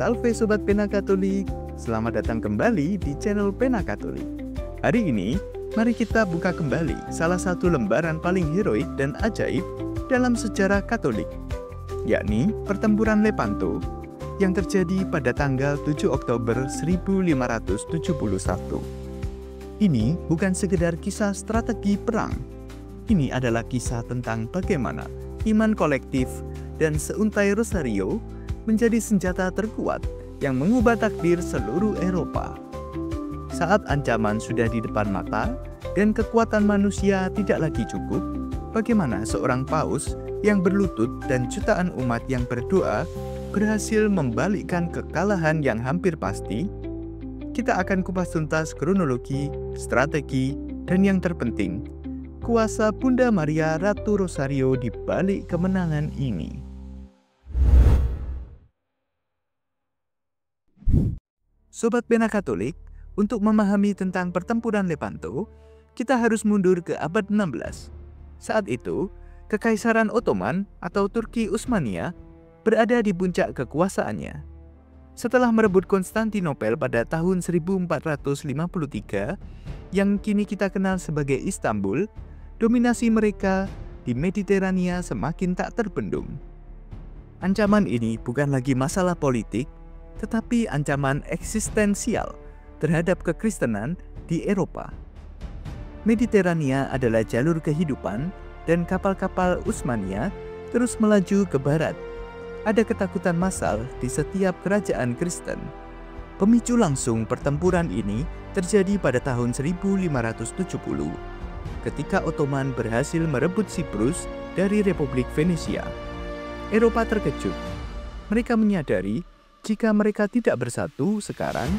Salve Sobat Pena Katolik, selamat datang kembali di channel Pena Katolik. Hari ini, mari kita buka kembali salah satu lembaran paling heroik dan ajaib dalam sejarah Katolik, yakni Pertempuran Lepanto yang terjadi pada tanggal 7 Oktober 1571. Ini bukan sekedar kisah strategi perang. Ini adalah kisah tentang bagaimana iman kolektif dan seuntai Rosario menjadi senjata terkuat yang mengubah takdir seluruh Eropa. Saat ancaman sudah di depan mata dan kekuatan manusia tidak lagi cukup, bagaimana seorang paus yang berlutut dan jutaan umat yang berdoa berhasil membalikkan kekalahan yang hampir pasti? Kita akan kupas tuntas kronologi, strategi, dan yang terpenting, kuasa Bunda Maria Ratu Rosario di balik kemenangan ini. Sobat Pena Katolik, untuk memahami tentang pertempuran Lepanto, kita harus mundur ke abad 16. Saat itu, Kekaisaran Ottoman atau Turki Utsmania berada di puncak kekuasaannya. Setelah merebut Konstantinopel pada tahun 1453, yang kini kita kenal sebagai Istanbul, dominasi mereka di Mediterania semakin tak terbendung. Ancaman ini bukan lagi masalah politik, tetapi ancaman eksistensial terhadap kekristenan di Eropa. Mediterania adalah jalur kehidupan dan kapal-kapal Utsmania terus melaju ke barat. Ada ketakutan massal di setiap kerajaan Kristen. Pemicu langsung pertempuran ini terjadi pada tahun 1570 ketika Ottoman berhasil merebut Siprus dari Republik Venesia. Eropa terkejut. Mereka menyadari jika mereka tidak bersatu sekarang,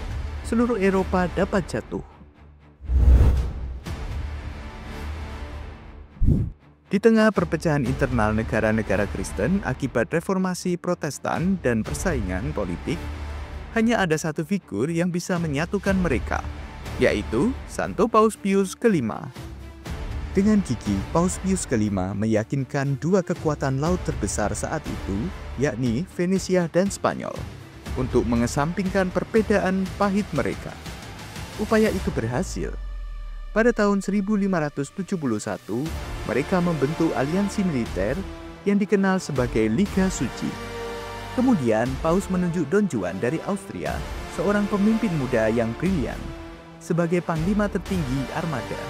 seluruh Eropa dapat jatuh. Di tengah perpecahan internal negara-negara Kristen akibat reformasi Protestan dan persaingan politik, hanya ada satu figur yang bisa menyatukan mereka, yaitu Santo Paus Pius kelima. Dengan gigih, Paus Pius kelima meyakinkan dua kekuatan laut terbesar saat itu, yakni Venesia dan Spanyol, untuk mengesampingkan perbedaan pahit mereka. Upaya itu berhasil. Pada tahun 1571, mereka membentuk aliansi militer yang dikenal sebagai Liga Suci. Kemudian, Paus menunjuk Don Juan dari Austria, seorang pemimpin muda yang brilian, sebagai panglima tertinggi armada.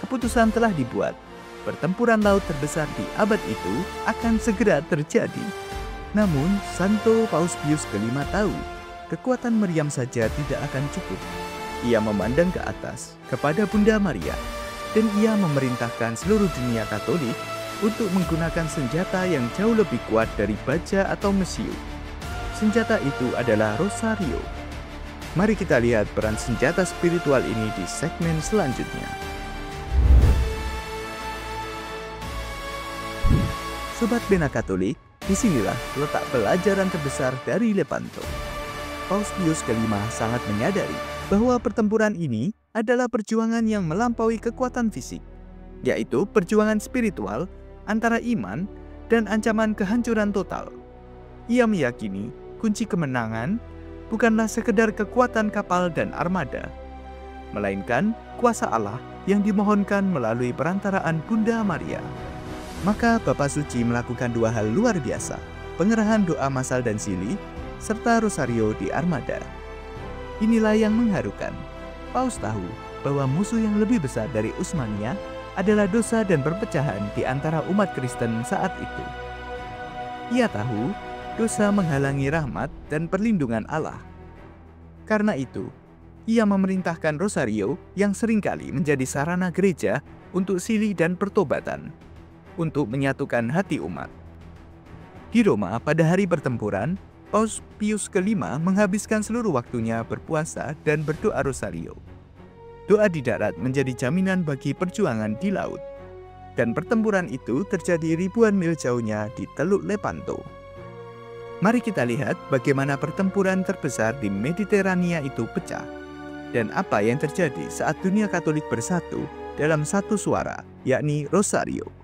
Keputusan telah dibuat. Pertempuran laut terbesar di abad itu akan segera terjadi. Namun, Santo Paus Pius kelima tahu, kekuatan meriam saja tidak akan cukup. Ia memandang ke atas, kepada Bunda Maria, dan ia memerintahkan seluruh dunia Katolik untuk menggunakan senjata yang jauh lebih kuat dari baja atau mesiu. Senjata itu adalah Rosario. Mari kita lihat peran senjata spiritual ini di segmen selanjutnya. Sobat Pena Katolik, disinilah letak pelajaran terbesar dari Lepanto. Paus Pius kelima sangat menyadari bahwa pertempuran ini adalah perjuangan yang melampaui kekuatan fisik, yaitu perjuangan spiritual antara iman dan ancaman kehancuran total. Ia meyakini kunci kemenangan bukanlah sekedar kekuatan kapal dan armada, melainkan kuasa Allah yang dimohonkan melalui perantaraan Bunda Maria. Maka Bapak Suci melakukan dua hal luar biasa, pengerahan doa massal dan sili, serta Rosario di armada. Inilah yang mengharukan. Paus tahu bahwa musuh yang lebih besar dari Utsmania adalah dosa dan perpecahan di antara umat Kristen saat itu. Ia tahu dosa menghalangi rahmat dan perlindungan Allah. Karena itu, ia memerintahkan Rosario yang seringkali menjadi sarana gereja untuk sili dan pertobatan, untuk menyatukan hati umat. Di Roma pada hari pertempuran, Paus Pius kelima menghabiskan seluruh waktunya berpuasa dan berdoa Rosario. Doa di darat menjadi jaminan bagi perjuangan di laut. Dan pertempuran itu terjadi ribuan mil jauhnya di Teluk Lepanto. Mari kita lihat bagaimana pertempuran terbesar di Mediterania itu pecah. Dan apa yang terjadi saat dunia Katolik bersatu dalam satu suara, yakni Rosario.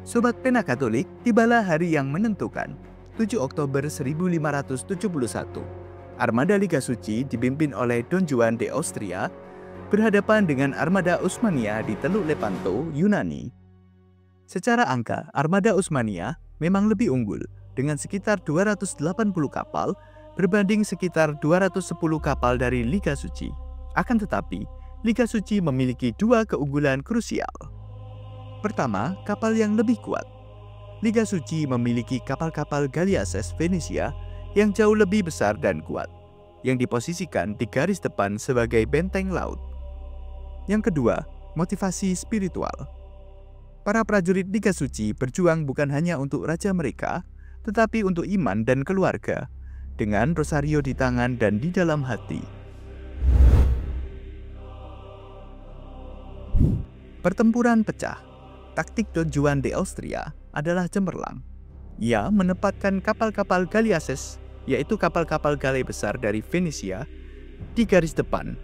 Sobat Pena Katolik, tibalah hari yang menentukan, 7 Oktober 1571. Armada Liga Suci dipimpin oleh Don Juan de Austria berhadapan dengan Armada Utsmania di Teluk Lepanto, Yunani. Secara angka, Armada Utsmania memang lebih unggul dengan sekitar 280 kapal berbanding sekitar 210 kapal dari Liga Suci. Akan tetapi, Liga Suci memiliki dua keunggulan krusial. Pertama, kapal yang lebih kuat. Liga Suci memiliki kapal-kapal Galliases Venetia yang jauh lebih besar dan kuat, yang diposisikan di garis depan sebagai benteng laut. Yang kedua, motivasi spiritual. Para prajurit Liga Suci berjuang bukan hanya untuk raja mereka, tetapi untuk iman dan keluarga, dengan rosario di tangan dan di dalam hati. Pertempuran pecah. Taktik Don Juan de Austria adalah cemerlang. Ia menempatkan kapal-kapal Galliases, yaitu kapal-kapal galai besar dari Venesia, di garis depan.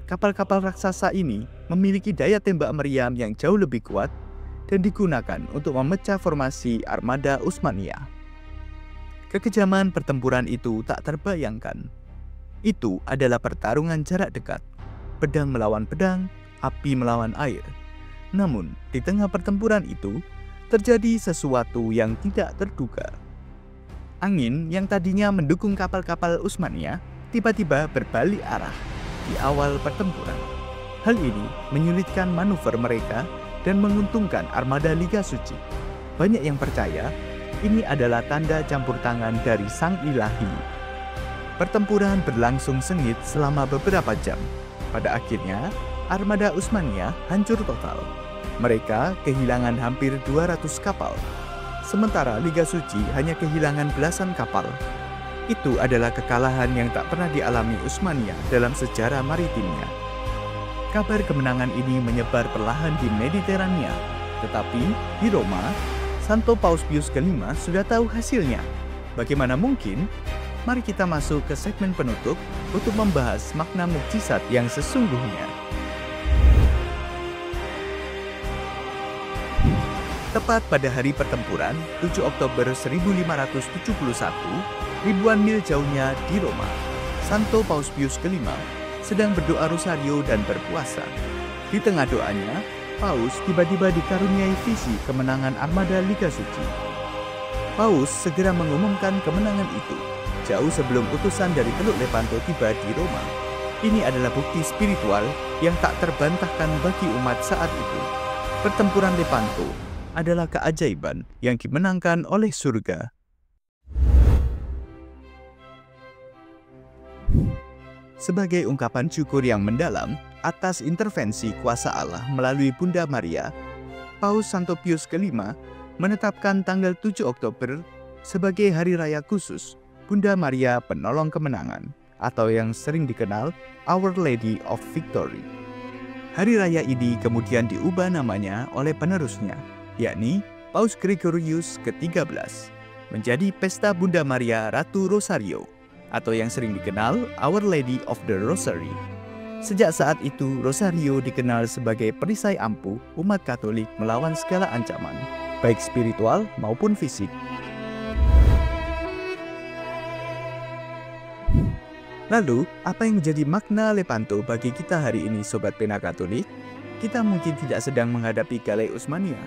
Kapal-kapal raksasa ini memiliki daya tembak meriam yang jauh lebih kuat dan digunakan untuk memecah formasi Armada Utsmania. Kekejaman pertempuran itu tak terbayangkan. Itu adalah pertarungan jarak dekat, pedang melawan pedang, api melawan air. Namun, di tengah pertempuran itu, terjadi sesuatu yang tidak terduga. Angin yang tadinya mendukung kapal-kapal Utsmania tiba-tiba berbalik arah di awal pertempuran. Hal ini menyulitkan manuver mereka dan menguntungkan Armada Liga Suci. Banyak yang percaya ini adalah tanda campur tangan dari Sang Ilahi. Pertempuran berlangsung sengit selama beberapa jam. Pada akhirnya, Armada Utsmania hancur total. Mereka kehilangan hampir 200 kapal, sementara Liga Suci hanya kehilangan belasan kapal. Itu adalah kekalahan yang tak pernah dialami Utsmania dalam sejarah maritimnya. Kabar kemenangan ini menyebar perlahan di Mediterania, tetapi di Roma, Santo Paus Pius V sudah tahu hasilnya. Bagaimana mungkin? Mari kita masuk ke segmen penutup untuk membahas makna mukjizat yang sesungguhnya. Tepat pada hari pertempuran, 7 Oktober 1571, ribuan mil jauhnya di Roma, Santo Paus Pius V sedang berdoa rosario dan berpuasa. Di tengah doanya, Paus tiba-tiba dikaruniai visi kemenangan Armada Liga Suci. Paus segera mengumumkan kemenangan itu, jauh sebelum utusan dari Teluk Lepanto tiba di Roma. Ini adalah bukti spiritual yang tak terbantahkan bagi umat saat itu. Pertempuran Lepanto adalah keajaiban yang dimenangkan oleh surga. Sebagai ungkapan syukur yang mendalam atas intervensi kuasa Allah melalui Bunda Maria, Paus Santo Pius V menetapkan tanggal 7 Oktober sebagai hari raya khusus Bunda Maria Penolong Kemenangan, atau yang sering dikenal Our Lady of Victory. Hari raya ini kemudian diubah namanya oleh penerusnya, yakni Paus Gregorius ke-13, menjadi Pesta Bunda Maria Ratu Rosario, atau yang sering dikenal Our Lady of the Rosary. Sejak saat itu, Rosario dikenal sebagai perisai ampuh umat Katolik melawan segala ancaman, baik spiritual maupun fisik. Lalu, apa yang menjadi makna Lepanto bagi kita hari ini, Sobat Pena Katolik? Kita mungkin tidak sedang menghadapi galai Utsmania,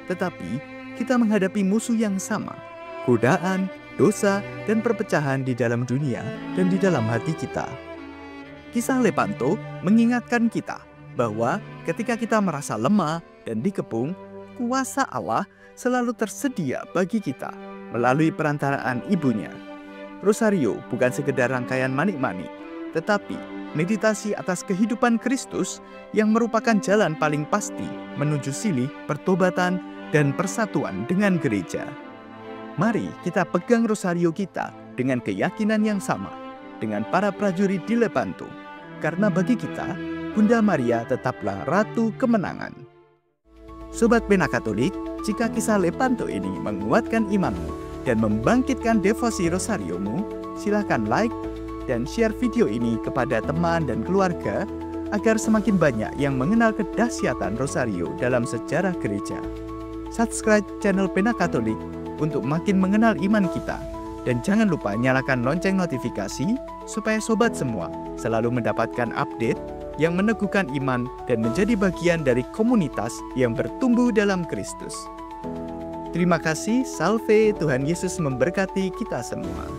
tetapi kita menghadapi musuh yang sama, godaan, dosa, dan perpecahan di dalam dunia dan di dalam hati kita. Kisah Lepanto mengingatkan kita bahwa ketika kita merasa lemah dan dikepung, kuasa Allah selalu tersedia bagi kita melalui perantaraan ibunya. Rosario bukan sekedar rangkaian manik-manik, tetapi meditasi atas kehidupan Kristus yang merupakan jalan paling pasti menuju silih, pertobatan, dan persatuan dengan gereja. Mari kita pegang rosario kita dengan keyakinan yang sama dengan para prajurit di Lepanto, karena bagi kita, Bunda Maria tetaplah Ratu Kemenangan. Sobat Pena Katolik, jika kisah Lepanto ini menguatkan imanmu dan membangkitkan devosi rosariomu, silakan like dan share video ini kepada teman dan keluarga agar semakin banyak yang mengenal kedahsyatan rosario dalam sejarah gereja. subscribe channel Pena Katolik untuk makin mengenal iman kita. Dan jangan lupa nyalakan lonceng notifikasi supaya sobat semua selalu mendapatkan update yang meneguhkan iman dan menjadi bagian dari komunitas yang bertumbuh dalam Kristus. Terima kasih, salve, Tuhan Yesus memberkati kita semua.